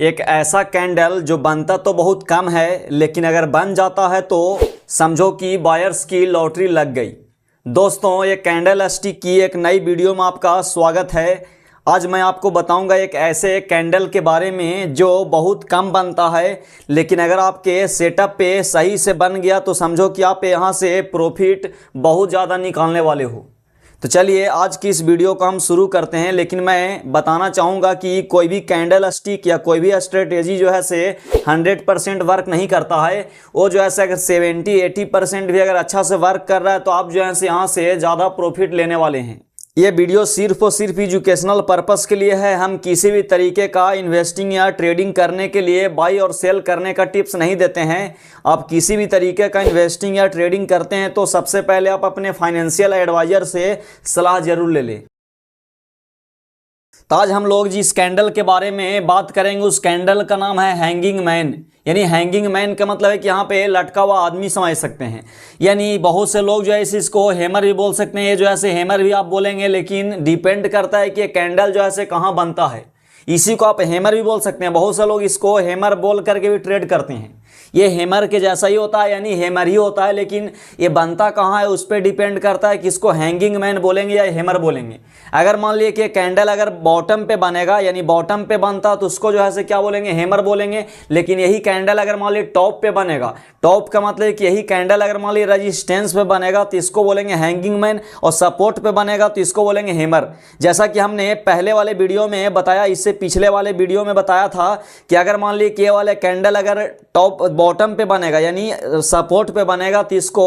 एक ऐसा कैंडल जो बनता तो बहुत कम है, लेकिन अगर बन जाता है तो समझो कि बायर्स की लॉटरी लग गई। दोस्तों, ये कैंडल स्टिक की एक नई वीडियो में आपका स्वागत है। आज मैं आपको बताऊंगा एक ऐसे कैंडल के बारे में जो बहुत कम बनता है, लेकिन अगर आपके सेटअप पे सही से बन गया तो समझो कि आप यहाँ से प्रॉफिट बहुत ज़्यादा निकालने वाले हो। तो चलिए आज की इस वीडियो को हम शुरू करते हैं। लेकिन मैं बताना चाहूँगा कि कोई भी कैंडल स्टिक या कोई भी स्ट्रेटेजी जो है से 100% वर्क नहीं करता है। वो जो है से अगर 70-80% भी अगर अच्छा से वर्क कर रहा है तो आप जो है से यहाँ से ज़्यादा प्रॉफिट लेने वाले हैं। ये वीडियो सिर्फ और सिर्फ एजुकेशनल पर्पस के लिए है। हम किसी भी तरीके का इन्वेस्टिंग या ट्रेडिंग करने के लिए बाई और सेल करने का टिप्स नहीं देते हैं। आप किसी भी तरीके का इन्वेस्टिंग या ट्रेडिंग करते हैं तो सबसे पहले आप अपने फाइनेंशियल एडवाइजर से सलाह जरूर ले लें। तो आज हम लोग जिस कैंडल के बारे में बात करेंगे उस कैंडल का नाम है हैंगिंग मैन। यानी हैंगिंग मैन का मतलब है कि यहाँ पे लटका हुआ आदमी समझ सकते हैं। यानी बहुत से लोग जो है इसको हैमर भी बोल सकते हैं। ये जो है से हैमर भी आप बोलेंगे, लेकिन डिपेंड करता है कि कैंडल जो है से कहाँ बनता है। इसी को आप हैमर भी बोल सकते हैं। बहुत से लोग इसको हैमर बोल करके भी ट्रेड करते हैं। ये हैमर के जैसा ही होता है, यानी हैमर ही होता है, लेकिन ये बनता कहाँ है उस पर डिपेंड करता है कि इसको हैंगिंग मैन बोलेंगे या हैमर बोलेंगे। अगर मान लीजिए कि कैंडल अगर बॉटम पे बनेगा, यानी बॉटम पे बनता तो उसको जो है से क्या बोलेंगे, हैमर बोलेंगे। लेकिन यही कैंडल अगर मान लीजिए टॉप पे बनेगा, टॉप का मतलब कि यही कैंडल अगर मान लीजिए रेजिस्टेंस पे बनेगा तो इसको बोलेंगे हैंगिंग मैन, और सपोर्ट पे बनेगा तो इसको बोलेंगे हैमर। जैसा कि हमने पहले वाले वीडियो में बताया, इससे पिछले वाले वीडियो में बताया था कि अगर मान लीजिए कि ये वाले कैंडल अगर टॉप बॉटम पे बनेगा यानी सपोर्ट पे बनेगा तो इसको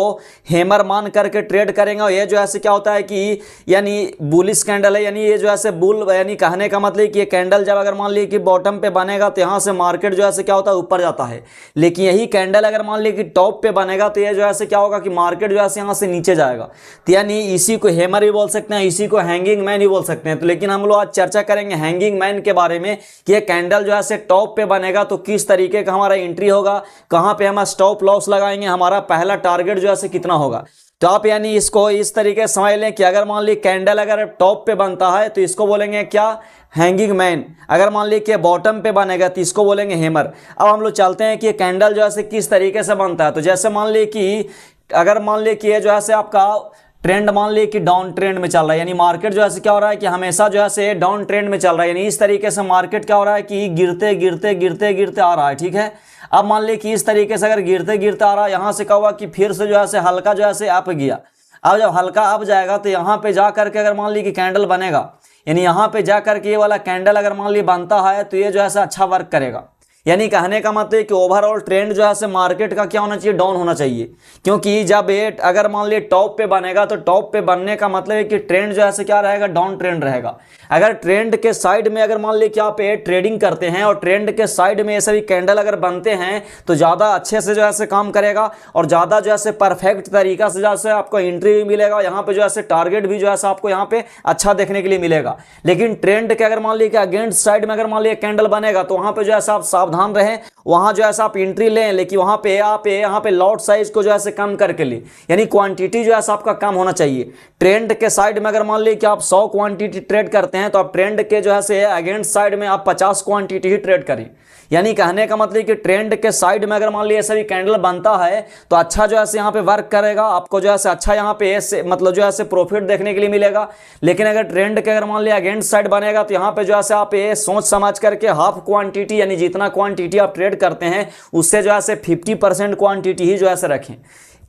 हैमर मान करके ट्रेड करेंगे। और ये जो है क्या होता है कि यानी बुलिश कैंडल है, यानी ये जो है बुल, यानी कहने का मतलब कि ये कैंडल जब अगर मान लीजिए कि बॉटम पे बनेगा तो यहाँ से मार्केट जो है क्या होता है, ऊपर जाता है। लेकिन यही कैंडल अगर मान लीजिए कि टॉप पे बनेगा तो ये जो है क्या होगा कि मार्केट जो है यहाँ से नीचे जाएगा। तो यानी इसी को हैमर भी बोल सकते हैं, इसी को हैंगिंग मैन भी बोल सकते हैं। तो लेकिन हम लोग आज चर्चा करेंगे हैंगिंग मैन के बारे में कि ये कैंडल जो है टॉप पे बनेगा तो किस तरीके का हमारा एंट्री होगा, कहाँ पे हम स्टॉप लॉस लगाएंगे, हमारा पहला टारगेट जो है कितना होगा। तो आप यानी इसको इस तरीके से समझ लें कि अगर मान ली कैंडल अगर टॉप पे बनता है तो इसको बोलेंगे क्या, हैंगिंग मैन। अगर मान ली कि बॉटम पे बनेगा तो इसको बोलेंगे हैमर। अब हम लोग चलते हैं कि कैंडल जो है किस तरीके से बनता है। तो जैसे मान ली कि अगर मान ली कि ये जो है आपका ट्रेंड मान ली कि डाउन ट्रेंड में चल रहा है, यानी मार्केट जो है क्या हो रहा है कि हमेशा जो है डाउन ट्रेंड में चल रहा है। यानी इस तरीके से मार्केट क्या हो रहा है कि गिरते गिरते गिरते गिरते आ रहा है, ठीक है। अब मान ली कि इस तरीके से अगर गिरते गिरते आ रहा है, यहाँ से क्या हुआ कि फिर से जो है हल्का जो है अप गया। अब जब हल्का अप जाएगा तो यहाँ पे जा करके अगर मान ली कि कैंडल बनेगा, यानी यहाँ पे जा करके ये वाला कैंडल अगर मान ली बनता है तो ये जो है अच्छा वर्क करेगा। यानी कहने का मतलब कि ओवरऑल ट्रेंड जो है मार्केट का क्या होना चाहिए, डाउन होना चाहिए। क्योंकि जब ये अगर मान लीजिए टॉप पे बनेगा तो टॉप पे बनने का मतलब है कि ट्रेंड जो है क्या रहेगा, डाउन ट्रेंड रहेगा। अगर ट्रेंड के साइड में अगर मान लीजिए कि आप ये ट्रेडिंग करते हैं और ट्रेंड के साइड में ये सभी कैंडल अगर बनते हैं तो ज़्यादा अच्छे से जो है काम करेगा और ज़्यादा जो है परफेक्ट तरीका से जैसे आपको एंट्री भी मिलेगा, यहाँ पे जो है टारगेट भी जो है आपको यहाँ पे अच्छा देखने के लिए मिलेगा। लेकिन ट्रेंड के अगर मान लीजिए कि अगेंस्ट साइड में अगर मान लीजिए कैंडल बनेगा तो वहाँ पे जो है आप सावधान रहें, वहाँ जो है आप एंट्री लें, लेकिन वहाँ पे आप यहाँ पे लॉट साइज को जो है कम करके लें, यानी क्वांटिटी जो है आपका कम होना चाहिए। ट्रेंड के साइड में अगर मान लीजिए कि आप 100 क्वांटिटी ट्रेड करते हैं तो आप ट्रेंड के जो है अगेंस्ट साइड में आप 50 क्वांटिटी ही ट्रेड करें। यानी कहने का मतलब कि ट्रेंड के साइड में अगर मान लीजिए सभी कैंडल बनता है तो अच्छा जो है यहाँ पे वर्क करेगा, आपको जो है अच्छा यहाँ पे मतलब जो है प्रॉफिट देखने के लिए मिलेगा। लेकिन अगर ट्रेंड के अगर मान लीजिए अगेंस्ट साइड बनेगा तो यहाँ पे जो है आप ये सोच समझ करके हाफ क्वांटिटी, यानी जितना क्वांटिटी आप ट्रेड करते हैं उससे जो है 50% क्वांटिटी ही जो है रखें।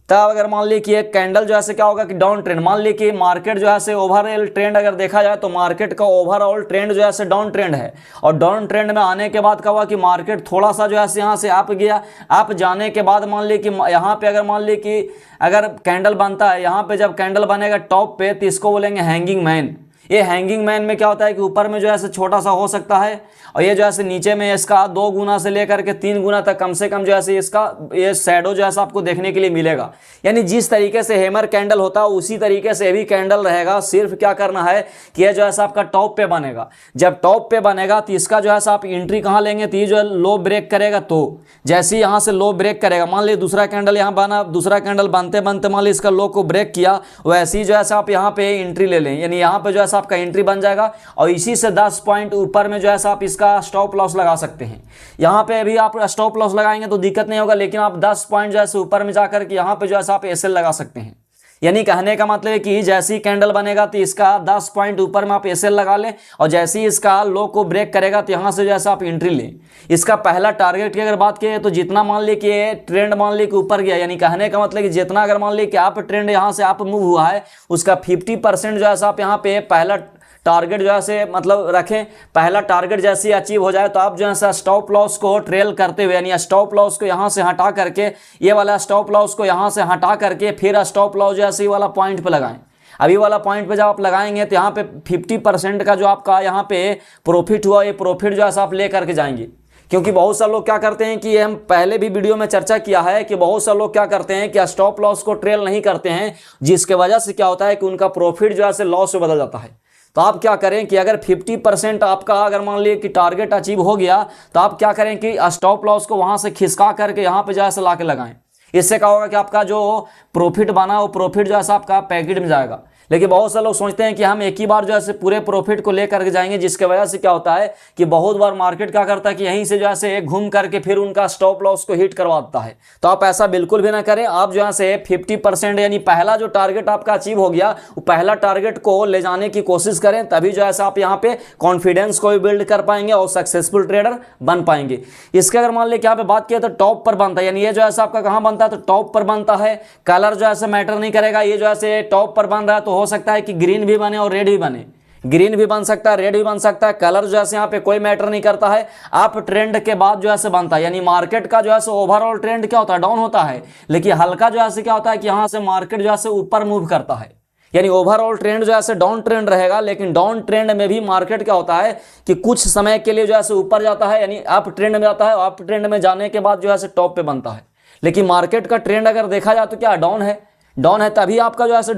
तब अगर मान ली कि एक कैंडल जो है क्या होगा कि डाउन ट्रेंड, मान ली कि मार्केट जो है ओवरऑल ट्रेंड अगर देखा जाए तो मार्केट का ओवरऑल ट्रेंड जो है डाउन ट्रेंड है। और डाउन ट्रेंड में आने के बाद क्या हुआ कि मार्केट थोड़ा सा जो है यहाँ से अप गया। अप जाने के बाद मान ली कि यहाँ पे अगर मान ली कि अगर कैंडल बनता है, यहाँ पे जब कैंडल बनेगा टॉप पे तो इसको बोलेंगे हैंगिंग मैन। ये हैंगिंग मैन में क्या होता है कि ऊपर में जो है छोटा सा हो सकता है और ये जो है नीचे में इसका 2 गुना से लेकर के 3 गुना तक कम से कम जो है इसका ये शैडो जो है आपको देखने के लिए मिलेगा। यानी जिस तरीके से हैमर कैंडल होता है उसी तरीके से भी कैंडल रहेगा। सिर्फ क्या करना है कि ये जो है आपका टॉप पे बनेगा। जब टॉप पे बनेगा तो इसका जो है आप एंट्री कहाँ लेंगे, तो ये जो है लो ब्रेक करेगा। तो जैसे ही यहाँ से लो ब्रेक करेगा, मान लीजिए दूसरा कैंडल यहाँ बना, दूसरा कैंडल बनते बनते मान लीजिए इसका लो को ब्रेक किया, वैसे ही जो है आप यहाँ पे एंट्री ले लें। यानी यहाँ पे जो है है आपका एंट्री बन जाएगा और इसी से 10 पॉइंट ऊपर में जो है आप इसका स्टॉप लॉस लगा सकते हैं। यहाँ पे अभी आप स्टॉप लॉस लगाएंगे तो दिक्कत नहीं होगा, लेकिन आप 10 पॉइंट जो है ऊपर में जाकर के यहाँ पे जो है आप एसएल लगा सकते हैं। यानी कहने का मतलब है कि जैसे ही कैंडल बनेगा तो इसका 10 पॉइंट ऊपर में आप एसएल लगा लें और जैसे ही इसका लो को ब्रेक करेगा तो यहाँ से जैसा आप एंट्री लें। इसका पहला टारगेट की अगर बात करें तो जितना मान ली कि ट्रेंड मान ली कि ऊपर गया, यानी कहने का मतलब कि जितना अगर मान ली कि आप ट्रेंड यहाँ से आप मूव हुआ है उसका 50% जो है आप यहाँ पे पहला टारगेट जो है मतलब रखें। पहला टारगेट जैसे अचीव हो जाए तो आप जो है स्टॉप लॉस को ट्रेल करते हुए, यानी स्टॉप लॉस को यहाँ से हटा करके, ये वाला स्टॉप लॉस को यहाँ से हटा करके फिर स्टॉप लॉस जैसे ये वाला पॉइंट पे लगाएं। अभी वाला पॉइंट पे जब आप लगाएंगे तो यहाँ पे 50% का जो आपका यहाँ पे प्रॉफिट हुआ, ये प्रॉफिट जो है आप ले करके जाएंगे। क्योंकि बहुत सारे लोग क्या करते हैं कि ये हम पहले भी वीडियो में चर्चा किया है कि बहुत सारे लोग क्या करते हैं कि स्टॉप लॉस को ट्रेल नहीं करते हैं, जिसके वजह से क्या होता है कि उनका प्रॉफिट जो है लॉस में बदल जाता है। तो आप क्या करें कि अगर 50% आपका अगर मान लीजिए कि टारगेट अचीव हो गया तो आप क्या करें कि स्टॉप लॉस को वहां से खिसका करके यहाँ पे जैसे ला के लगाएं। इससे क्या होगा कि आपका जो प्रॉफिट बना वो प्रॉफिट जो है आपका पैकेट में जाएगा। लेकिन बहुत सारे लोग सोचते हैं कि हम एक ही बार जो है पूरे प्रॉफिट को लेकर के जाएंगे, जिसके वजह से क्या होता है कि बहुत बार मार्केट क्या करता है कि यहीं से जो है घूम करके फिर उनका स्टॉप लॉस को हिट करवा देता है। तो आप ऐसा बिल्कुल भी ना करें। आप जो है 50% यानी पहला जो टारगेट आपका अचीव हो गया वो पहला टारगेट को ले जाने की कोशिश करें, तभी जो है आप यहाँ पे कॉन्फिडेंस को भी बिल्ड कर पाएंगे और सक्सेसफुल ट्रेडर बन पाएंगे। इसके अगर मान लीजिए यहाँ पे बात किया तो टॉप पर बनता है, यानी ये जो है आपका कहाँ बनता है तो टॉप पर बनता है। कलर जो है मैटर नहीं करेगा, ये जो है टॉप पर बन रहा है तो हो सकता है कि ग्रीन भी बने और रेड भी बने, ग्रीन भी बन सकता है, रेड भी बन सकता है। कलर जो है यहाँ पे कोई मैटर नहीं करता है। आप ट्रेंड के बाद जो है बनता है, यानी मार्केट का जो है ओवरऑल ट्रेंड क्या होता है डाउन होता है, लेकिन हल्का जो है क्या होता है कि यहाँ से मार्केट जो है ऊपर मूव करता है। यानी ओवरऑल ट्रेंड जो है डाउन ट्रेंड रहेगा, लेकिन डाउन ट्रेंड में भी मार्केट क्या होता है कि कुछ समय के लिए जो है ऊपर जाता है, यानी अप ट्रेंड में जाता है। अप ट्रेंड में जाने के बाद जो है टॉप पे बनता है। लेकिन मार्केट का ट्रेंड अगर देखा जाए तो क्या डाउन है, डाउन है तभी आपका जो है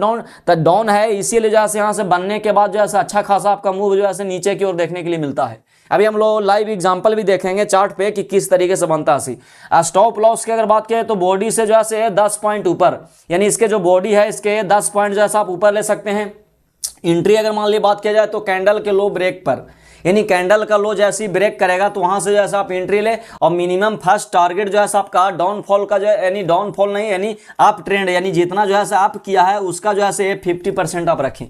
डाउन है, इसीलिए जो है यहाँ से बनने के बाद जो है अच्छा खासा आपका मूव जो है नीचे की ओर देखने के लिए मिलता है। अभी हम लोग लाइव एग्जांपल भी देखेंगे चार्ट पे कि किस तरीके से बनता है। स्टॉप लॉस की अगर बात करें तो बॉडी से जो है 10 पॉइंट ऊपर, यानी इसके जो बॉडी है इसके 10 पॉइंट जो है आप ऊपर ले सकते हैं। एंट्री अगर मान ली बात किया जाए तो कैंडल के लो ब्रेक पर, यानी कैंडल का लो जैसे ही ब्रेक करेगा तो वहां से जो है आप एंट्री ले और मिनिमम फर्स्ट टारगेट जो है आपका डाउनफॉल का जो है, यानी डाउनफॉल नहीं यानी अप ट्रेंड, यानी जितना जो है आप किया है उसका जो है 50% आप रखें।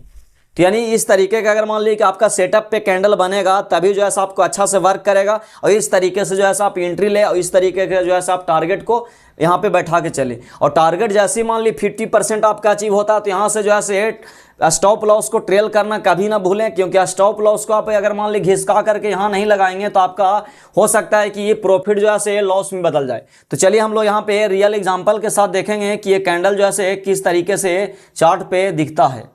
तो यानी इस तरीके का अगर मान लीजिए कि आपका सेटअप पे कैंडल बनेगा तभी जो है आपको अच्छा से वर्क करेगा और इस तरीके से जो है आप एंट्री ले और इस तरीके के जो है आप टारगेट को यहाँ पे बैठा के चले। और टारगेट जैसे ही मान ली 50% आपका अचीव होता है तो यहाँ से जो है स्टॉप लॉस को ट्रेल करना कभी ना भूलें, क्योंकि स्टॉप लॉस को आप अगर मान ली घिसका करके यहाँ नहीं लगाएंगे तो आपका हो सकता है कि ये प्रॉफिट जो है लॉस में बदल जाए। तो चलिए हम लोग यहाँ पे रियल एग्जांपल के साथ देखेंगे कि ये कैंडल जो है किस तरीके से चार्ट पे दिखता है।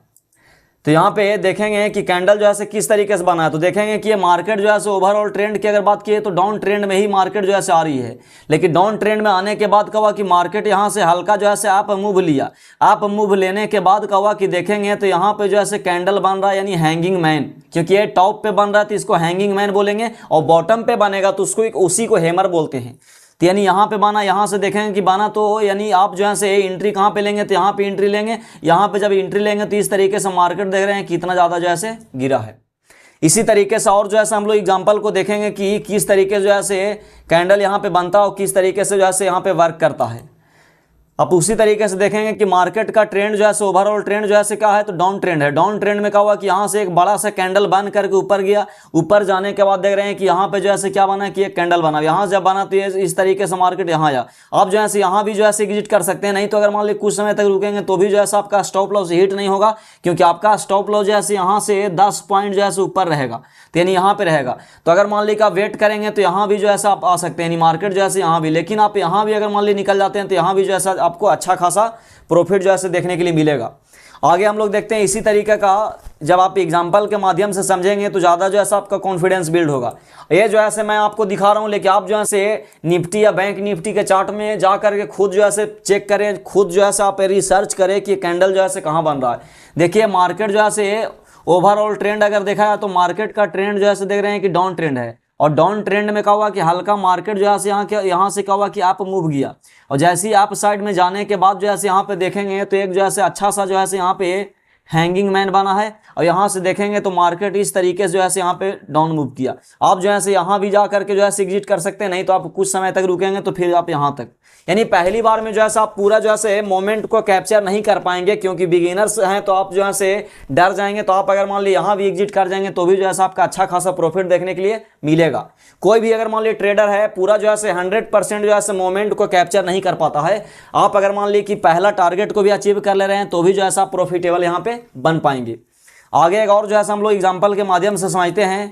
तो यहाँ पे देखेंगे कि कैंडल जो है किस तरीके से बना है। तो देखेंगे कि ये मार्केट जो है ओवरऑल ट्रेंड की अगर बात की तो डाउन ट्रेंड में ही मार्केट जो है आ रही है, लेकिन डाउन ट्रेंड में आने के बाद क्या हुआ कि मार्केट यहाँ से हल्का जो है आप मूव लिया। आप मूव लेने के बाद क्या हुआ कि देखेंगे तो यहाँ पे जो है कैंडल बन रहा है, यानी हैंगिंग मैन, क्योंकि ये टॉप पे बन रहा है तो इसको हैंगिंग मैन बोलेंगे और बॉटम पे बनेगा तो उसको उसी को हैमर बोलते हैं। तो यानी यहाँ पे बना, यहाँ से देखेंगे कि बना तो यानी आप जो है एंट्री कहाँ पे लेंगे तो यहाँ पे एंट्री लेंगे। यहाँ पे जब एंट्री लेंगे तो इस तरीके से मार्केट देख रहे हैं कितना ज़्यादा जो है गिरा है। इसी तरीके से और जो है हम लोग एग्जांपल को देखेंगे कि किस तरीके जो है कैंडल यहाँ पे बनता है और किस तरीके से जो है यहाँ पे वर्क करता है। अब उसी तरीके से देखेंगे कि मार्केट का ट्रेंड जो है ओवरऑल ट्रेंड जो है क्या है तो डाउन ट्रेंड है। डाउन ट्रेंड में क्या हुआ कि यहाँ से एक बड़ा सा कैंडल बन करके ऊपर गया। ऊपर जाने के बाद देख रहे हैं कि यहाँ पे जो है क्या बना कि एक कैंडल बना। यहाँ जब बना तो ये इस तरीके से मार्केट यहाँ आया। आप जो है यहाँ भी जो है एग्जिट कर सकते हैं, नहीं तो अगर मान लीजिए कुछ समय तक रुकेंगे तो भी जो है आपका स्टॉप लॉस हिट नहीं होगा, क्योंकि आपका स्टॉप लॉस जो है यहाँ से 10 पॉइंट जो है ऊपर रहेगा, तो यानी यहाँ पे रहेगा। तो अगर मान लीजिए आप वेट करेंगे तो यहाँ भी जो है आप आ सकते हैं, यानी मार्केट जो है यहाँ भी, लेकिन आप यहाँ भी अगर मान लीजिए निकल जाते हैं तो यहाँ भी जो है आपको अच्छा खासा प्रॉफिट जो है देखने के लिए मिलेगा। आगे हम लोग देखते हैं इसी तरीके का, जब आप एग्जांपल के माध्यम से समझेंगे तो ज़्यादा जो है आपका कॉन्फिडेंस बिल्ड होगा। ये जो है मैं आपको दिखा रहा हूँ, लेकिन आप जो है निफ्टी या बैंक निफ्टी के चार्ट में जा करके खुद जो है चेक करें, खुद जो है आप रिसर्च करें कि कैंडल जो है कहाँ बन रहा है। देखिए मार्केट जो है ओवरऑल ट्रेंड अगर देखा जाए तो मार्केट का ट्रेंड जो है देख रहे हैं कि डाउन ट्रेंड है, और डाउन ट्रेंड में क्या हुआ कि हल्का मार्केट जो है यहाँ से क्या हुआ कि आप मूव गया, और जैसे ही आप साइड में जाने के बाद जो है यहाँ पे देखेंगे तो एक जो है अच्छा सा जो है यहाँ पे हैंगिंग मैन बना है और यहाँ से देखेंगे तो मार्केट इस तरीके से जो है यहाँ पे डाउन मूव किया। आप जो है यहाँ भी जा करके जो है एग्जिट कर सकते हैं, नहीं तो आप कुछ समय तक रुकेंगे तो फिर आप यहाँ तक, यानी पहली बार में जो है आप पूरा जो है मोमेंट को कैप्चर नहीं कर पाएंगे, क्योंकि बिगिनर्स हैं तो आप जो है डर जाएंगे। तो आप अगर मान लीजिए यहाँ भी एग्जिट कर जाएंगे तो भी जो है आपका अच्छा खासा प्रॉफिट देखने के लिए मिलेगा। कोई भी अगर मान लीजिए ट्रेडर है पूरा जो है 100% जो है मोमेंट को कैप्चर नहीं कर पाता है, आप अगर मान लीजिए कि पहला टारगेट को भी अचीव कर ले रहे हैं तो भी जो है आप प्रॉफिटेबल यहाँ पे बन पाएंगे। आगे एक और जो है हम लोग एग्जाम्पल के माध्यम से समझते हैं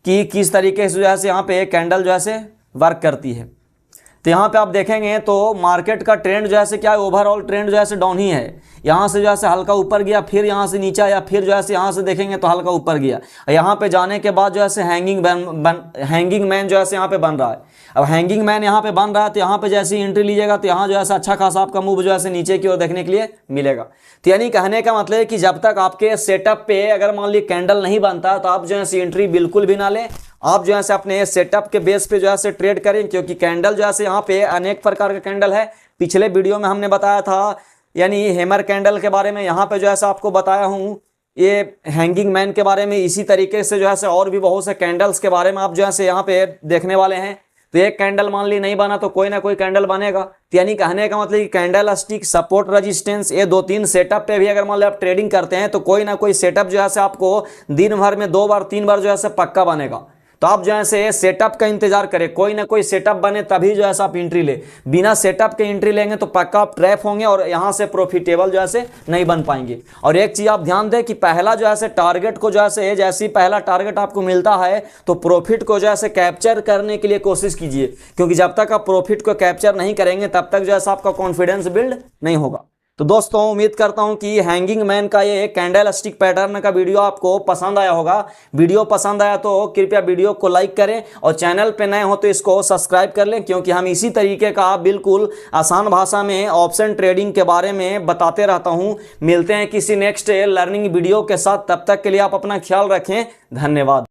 कि किस तरीके से जो है यहाँ पे कैंडल जो है वर्क करती है। तो यहाँ पे आप देखेंगे तो मार्केट का ट्रेंड जो है क्या है, ओवरऑल ट्रेंड जो है डाउन ही है। यहाँ से जो है हल्का ऊपर गया, फिर यहाँ से नीचे आया, फिर जो है यहाँ से देखेंगे तो हल्का ऊपर गया। यहाँ पे जाने के बाद जो है हैंगिंग मैन जो है यहाँ पे बन रहा है। अब हैंगिंग मैन यहाँ पे बन रहा है तो यहाँ पे जैसे एंट्री लीजिएगा तो यहाँ जो है अच्छा खासा आपका मूव जो है नीचे की ओर देखने के लिए मिलेगा। तो यानी कहने का मतलब है कि जब तक आपके सेटअप पे अगर मान लीजिए कैंडल नहीं बनता तो आप जो है एंट्री बिल्कुल भी ना लें। आप जो है अपने सेटअप के बेस पे जो है ट्रेड करें, क्योंकि कैंडल जो है यहाँ पे अनेक प्रकार का कैंडल है। पिछले वीडियो में हमने बताया था यानी हैमर कैंडल के बारे में, यहाँ पे जो है आपको बताया हूँ ये हैंगिंग मैन के बारे में। इसी तरीके से जो है और भी बहुत से कैंडल्स के बारे में आप जो है यहाँ पे देखने वाले हैं। तो एक कैंडल मान ली नहीं बना तो कोई ना कोई कैंडल बनेगा। तो यानी कहने का मतलब कि कैंडल स्टिक, सपोर्ट, रेजिस्टेंस, ये 2-3 सेटअप पे भी अगर मान ली आप ट्रेडिंग करते हैं तो कोई ना कोई सेटअप जो है आपको दिन भर में 2 बार 3 बार जो है पक्का बनेगा। तो आप जो है सेटअप का इंतजार करें, कोई ना कोई सेटअप बने तभी जो है आप एंट्री ले। बिना सेटअप के एंट्री लेंगे तो पक्का आप ट्रैप होंगे और यहाँ से प्रॉफिटेबल जो है नहीं बन पाएंगे। और एक चीज़ आप ध्यान दें कि पहला जो है टारगेट को जो है जैसे ही पहला टारगेट आपको मिलता है तो प्रॉफिट को जो है कैप्चर करने के लिए कोशिश कीजिए, क्योंकि जब तक आप प्रॉफिट को कैप्चर नहीं करेंगे तब तक जो है आपका कॉन्फिडेंस बिल्ड नहीं होगा। तो दोस्तों उम्मीद करता हूं कि हैंगिंग मैन का ये कैंडल स्टिक पैटर्न का वीडियो आपको पसंद आया होगा। वीडियो पसंद आया तो कृपया वीडियो को लाइक करें और चैनल पे नए हो तो इसको सब्सक्राइब कर लें, क्योंकि हम इसी तरीके का बिल्कुल आसान भाषा में ऑप्शन ट्रेडिंग के बारे में बताते रहता हूं। मिलते हैं किसी नेक्स्ट लर्निंग वीडियो के साथ, तब तक के लिए आप अपना ख्याल रखें। धन्यवाद।